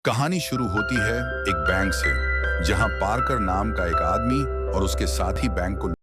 कहानी शुरू होती है एक बैंक से, जहां पार्कर नाम का एक आदमी और उसके साथी बैंक को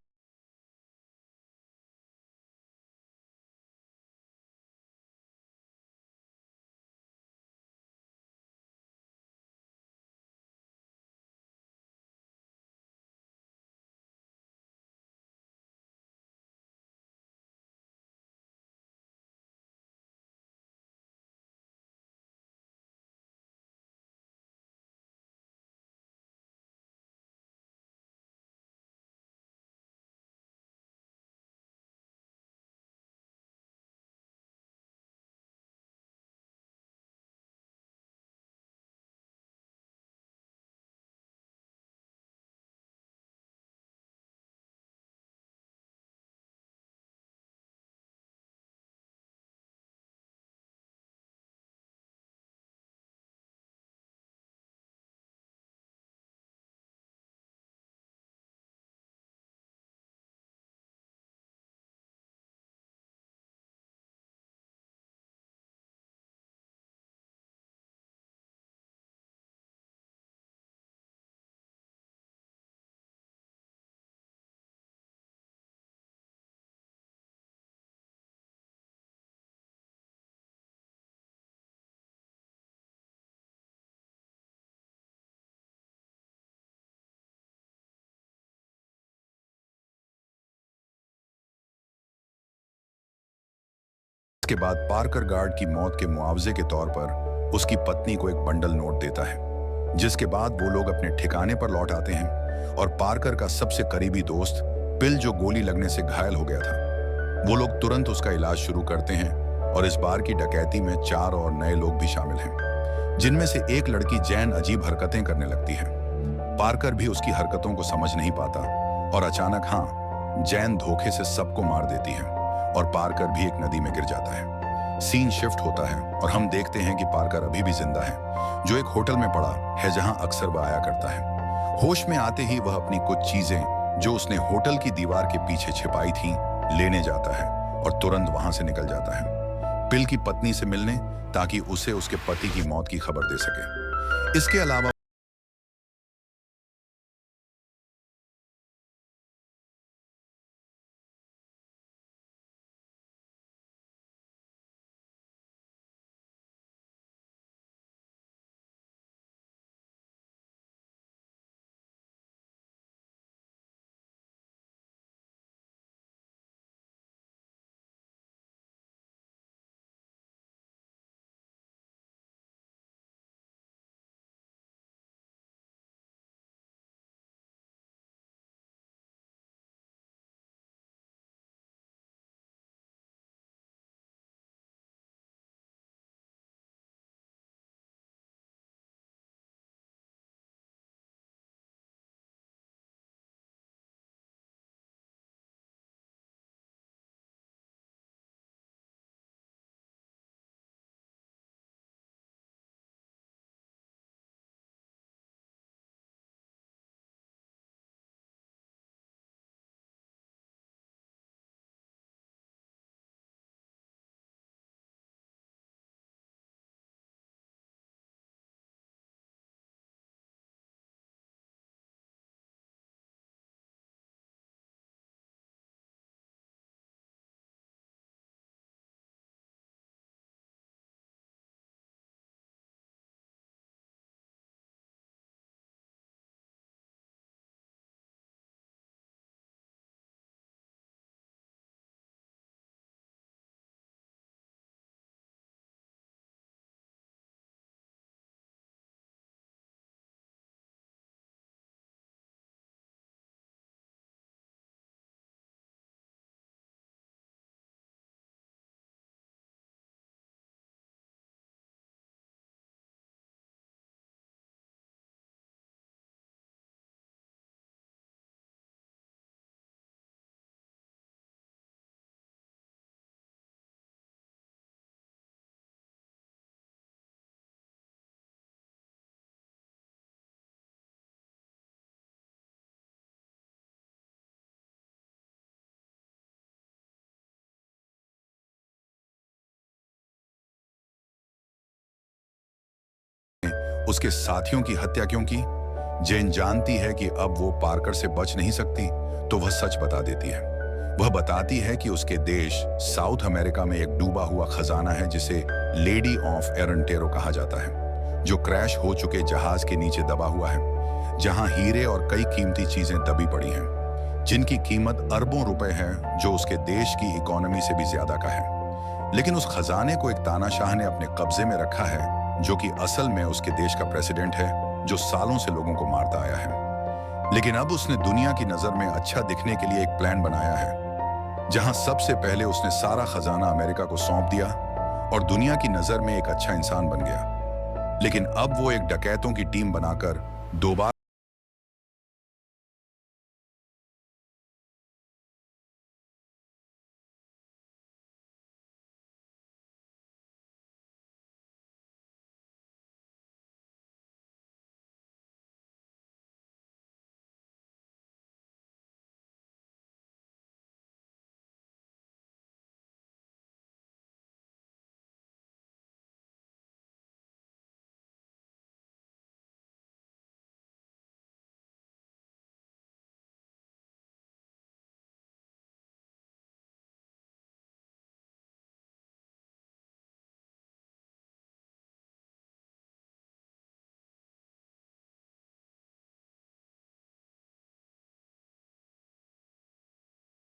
के बाद पार्कर गार्ड की मौत के मुआवजे के तौर पर उसकी पत्नी को एक बंडल नोट देता है, जिसके बाद वो लोग अपने ठिकाने पर लौट आते हैं और पार्कर का सबसे करीबी दोस्त बिल, जो गोली लगने से घायल हो गया था, वो लोग तुरंत उसका इलाज शुरू करते हैं। और इस बार की डकैती में 4 और नए लोग भी शामिल हैं, जिनमें से एक लड़की जैन अजीब हरकतें करने लगती है। पार्कर भी उसकी हरकतों को समझ नहीं पाता और अचानक जैन धोखे से सबको मार देती है और पार्कर भी एक नदी में गिर जाता है। सीन शिफ्ट होता है और हम देखते हैं कि पार्कर अभी भी जिंदा है, जो एक होटल में पड़ा है जहां अक्सर वह आया करता है। होश में आते ही वह अपनी कुछ चीजें जो उसने होटल की दीवार के पीछे छिपाई थीं, लेने जाता है और तुरंत वहां से निकल जाता है, बिल की पत्नी से मिलने, ताकि उसे उसके पति की मौत की खबर दे सके। इसके अलावा उसके साथियों की हत्या क्यों की? जेन जानती है कि अब वो पार्कर से बच नहीं सकती, तो वह सच बता देती है। वह बताती है कि उसके देश साउथ अमेरिका में एक डूबा हुआ खजाना है जिसे लेडी ऑफ एरंटेरो कहा जाता है, जो क्रैश हो चुके जहाज के नीचे दबा हुआ है, जहां हीरे और कई कीमती चीजें दबी पड़ी हैं, जिनकी कीमत अरबों रुपए है, जो उसके देश की इकोनॉमी से भी ज्यादा का है। लेकिन उस खजाने को एक तानाशाह ने अपने कब्जे में रखा है, जो कि असल में उसके देश का प्रेसिडेंट है, जो सालों से लोगों को मारता आया है। लेकिन अब उसने दुनिया की नजर में अच्छा दिखने के लिए एक प्लान बनाया है, जहां सबसे पहले उसने सारा खजाना अमेरिका को सौंप दिया और दुनिया की नजर में एक अच्छा इंसान बन गया। लेकिन अब वो एक डकैतों की टीम बनाकर दोबारा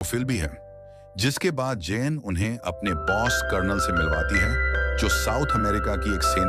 फिल्म भी है, जिसके बाद जेन उन्हें अपने बॉस कर्नल से मिलवाती है, जो साउथ अमेरिका की एक सेना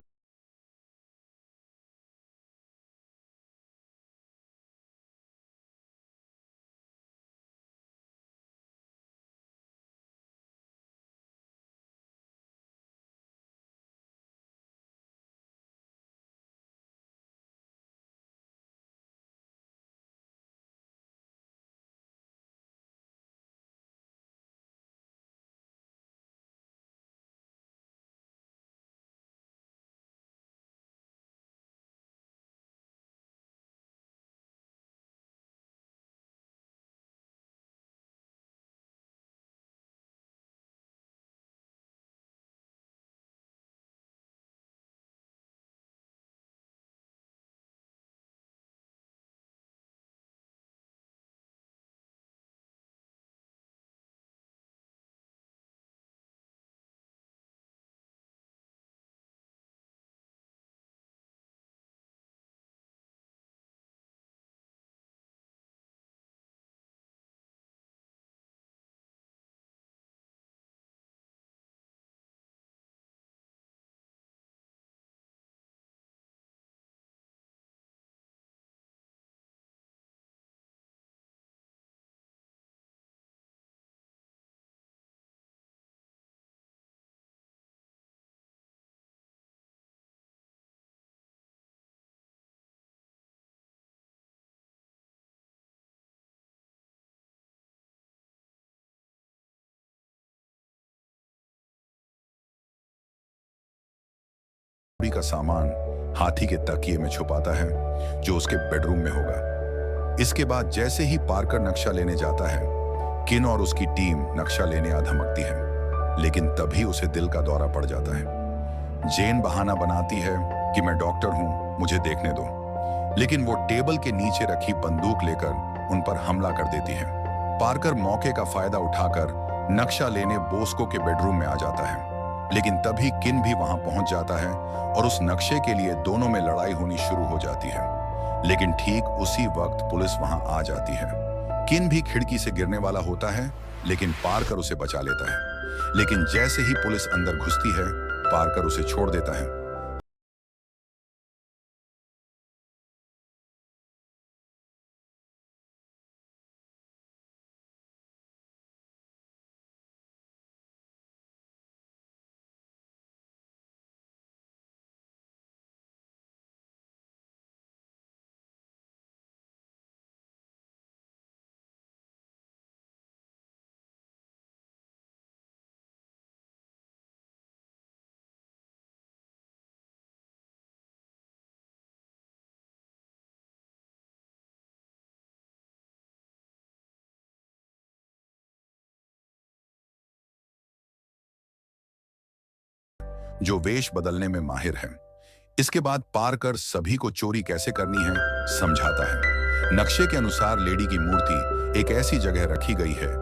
का सामान हाथी के तकिए में छुपाता है, जो उसके बेडरूम में होगा। इसके बाद जैसे ही पार्कर नक्शा लेने जाता है, किन और उसकी टीम नक्शा लेने आ धमकती है, लेकिन तभी उसे दिल का दौरा पड़ जाता है। जेन बहाना बनाती है कि मैं डॉक्टर हूं, मुझे देखने दो, लेकिन वो टेबल के नीचे रखी बंदूक लेकर उन पर हमला कर देती है। पार्कर मौके का फायदा उठाकर नक्शा लेने बोस्को के बेडरूम में आ जाता है, लेकिन तभी किन भी वहां पहुंच जाता है और उस नक्शे के लिए दोनों में लड़ाई होनी शुरू हो जाती है। लेकिन ठीक उसी वक्त पुलिस वहां आ जाती है। किन भी खिड़की से गिरने वाला होता है, लेकिन पार्कर उसे बचा लेता है। लेकिन जैसे ही पुलिस अंदर घुसती है, पार्कर उसे छोड़ देता है। जो वेश बदलने में माहिर है। इसके बाद पार्कर सभी को चोरी कैसे करनी है समझाता है। नक्शे के अनुसार लेडी की मूर्ति एक ऐसी जगह रखी गई है।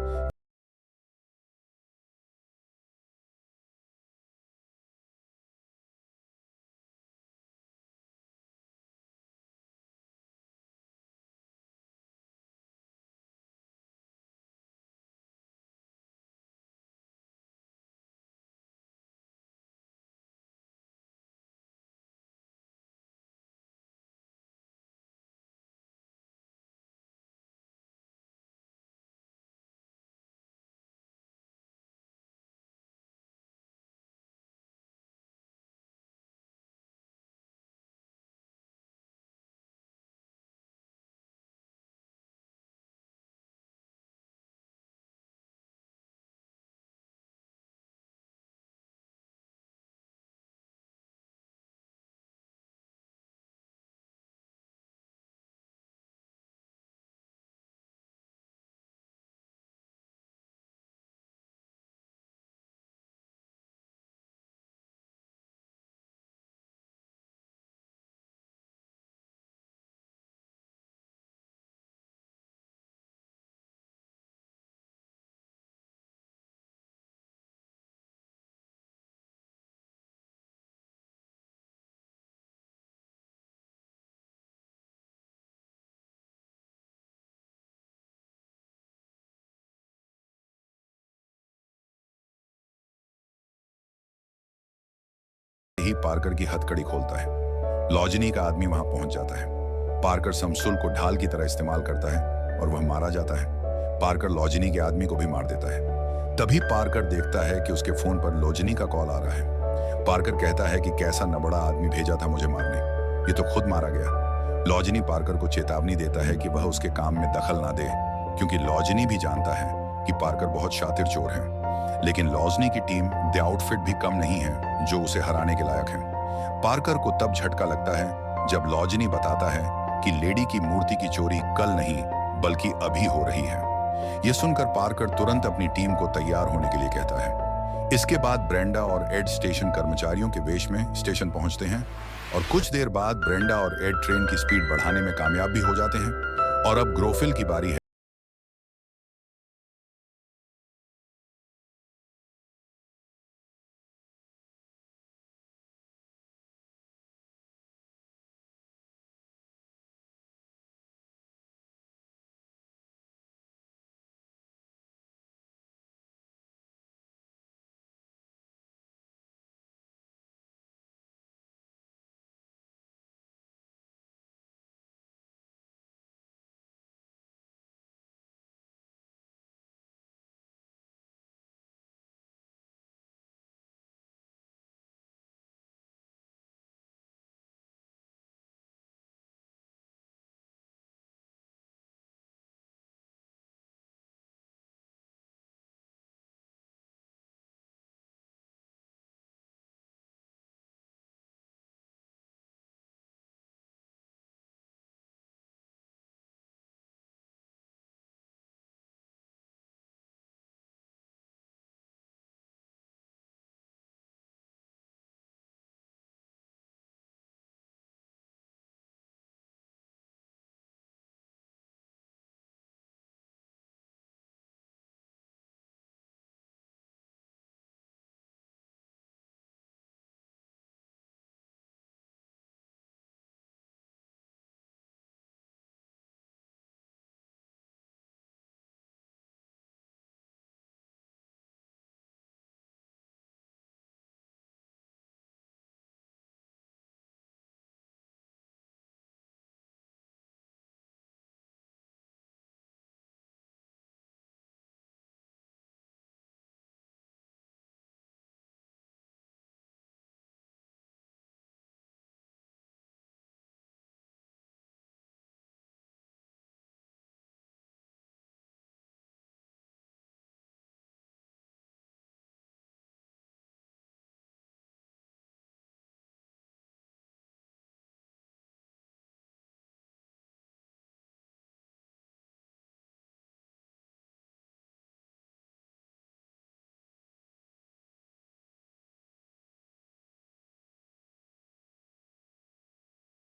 ही पार्कर की हथकड़ी खोलता है। लॉजनी का आदमी वहां पहुंच जाता है। पार्कर समसुल को ढाल की तरह इस्तेमाल करता है और वह मारा जाता है। पार्कर लॉजनी के आदमी को भी मार देता है। तभी पार्कर देखता है कि उसके फोन पर लॉजनी का कॉल आ रहा है। पार्कर कहता है कि कैसा नबड़ा आदमी भेजा था मुझे मारने, ये तो खुद मारा गया। लॉजनी पार्कर को चेतावनी देता है कि वह उसके काम में दखल ना दे, क्योंकि लॉजनी भी जानता है कि पार्कर बहुत शातिर चोर है। लेकिन लॉजनी की टीम द आउटफिट भी कम नहीं है जो उसे हराने के लायक है। पार्कर को तब झटका लगता है जब लॉजनी बताता है कि लेडी की मूर्ति की चोरी कल नहीं बल्कि अभी हो रही है। यह सुनकर पार्कर तुरंत अपनी टीम को तैयार होने के लिए कहता है। इसके बाद ब्रेंडा और एड स्टेशन कर्मचारियों के वेश में स्टेशन पहुंचते हैं और कुछ देर बाद ब्रेंडा और एड ट्रेन की स्पीड बढ़ाने में कामयाब भी हो जाते हैं और अब ग्रोफिल की बारी है।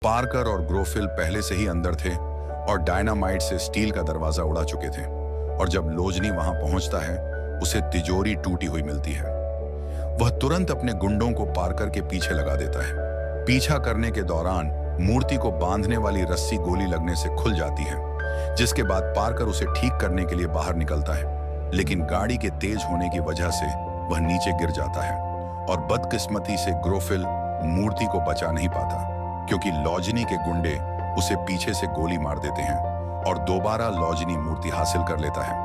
पार्कर और ग्रोफिल पहले से ही अंदर थे और डायनामाइट से स्टील का दरवाजा उड़ा चुके थे। और जब लोजनी वहां पहुंचता है, उसे तिजोरी टूटी हुई मिलती है। वह तुरंत अपने गुंडों को पार्कर के पीछे लगा देता है। पीछा करने के दौरान मूर्ति को बांधने वाली रस्सी गोली लगने से खुल जाती है, जिसके बाद पार्कर उसे ठीक करने के लिए बाहर निकलता है, लेकिन गाड़ी के तेज होने की वजह से वह नीचे गिर जाता है और बदकिस्मती से ग्रोफिल मूर्ति को बचा नहीं पाता, क्योंकि लॉजनी के गुंडे उसे पीछे से गोली मार देते हैं और दोबारा लॉजनी मूर्ति हासिल कर लेता है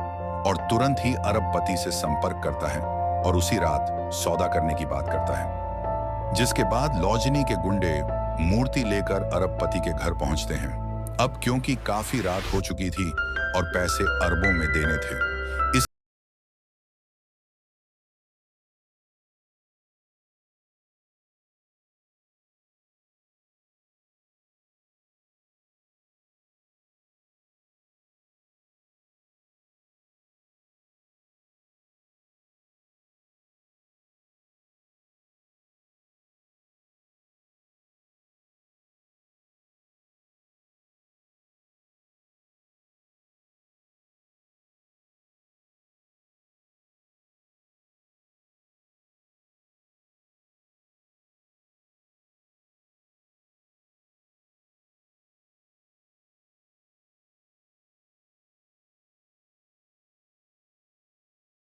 और तुरंत ही अरबपति से संपर्क करता है और उसी रात सौदा करने की बात करता है। जिसके बाद लॉजनी के गुंडे मूर्ति लेकर अरबपति के घर पहुंचते हैं। अब क्योंकि काफी रात हो चुकी थी और पैसे अरबों में देने थे, इस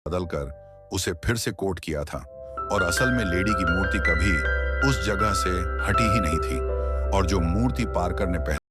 बदलकर उसे फिर से कोट किया था और असल में लेडी की मूर्ति कभी उस जगह से हटी ही नहीं थी और जो मूर्ति पार्कर ने पहले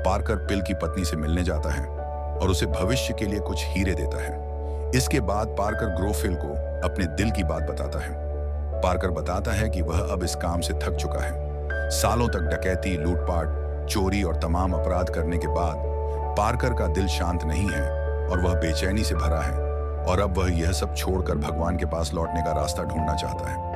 पार्कर पिल की पत्नी से मिलने जाता है और उसे भविष्य के लिए कुछ हीरे देता है। इसके बाद पार्कर ग्रोफिल को अपने दिल की बात बताता है। पार्कर बताता है कि वह अब इस काम से थक चुका है। सालों तक डकैती, लूटपाट, चोरी और तमाम अपराध करने के बाद पार्कर का दिल शांत नहीं है और वह बेचैनी से भरा है और अब वह यह सब छोड़कर भगवान के पास लौटने का रास्ता ढूंढना चाहता है।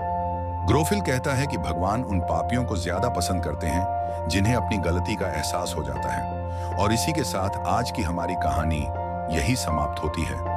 ग्रोफिल कहता है कि भगवान उन पापियों को ज्यादा पसंद करते हैं जिन्हें अपनी गलती का एहसास हो जाता है। और इसी के साथ आज की हमारी कहानी यही समाप्त होती है।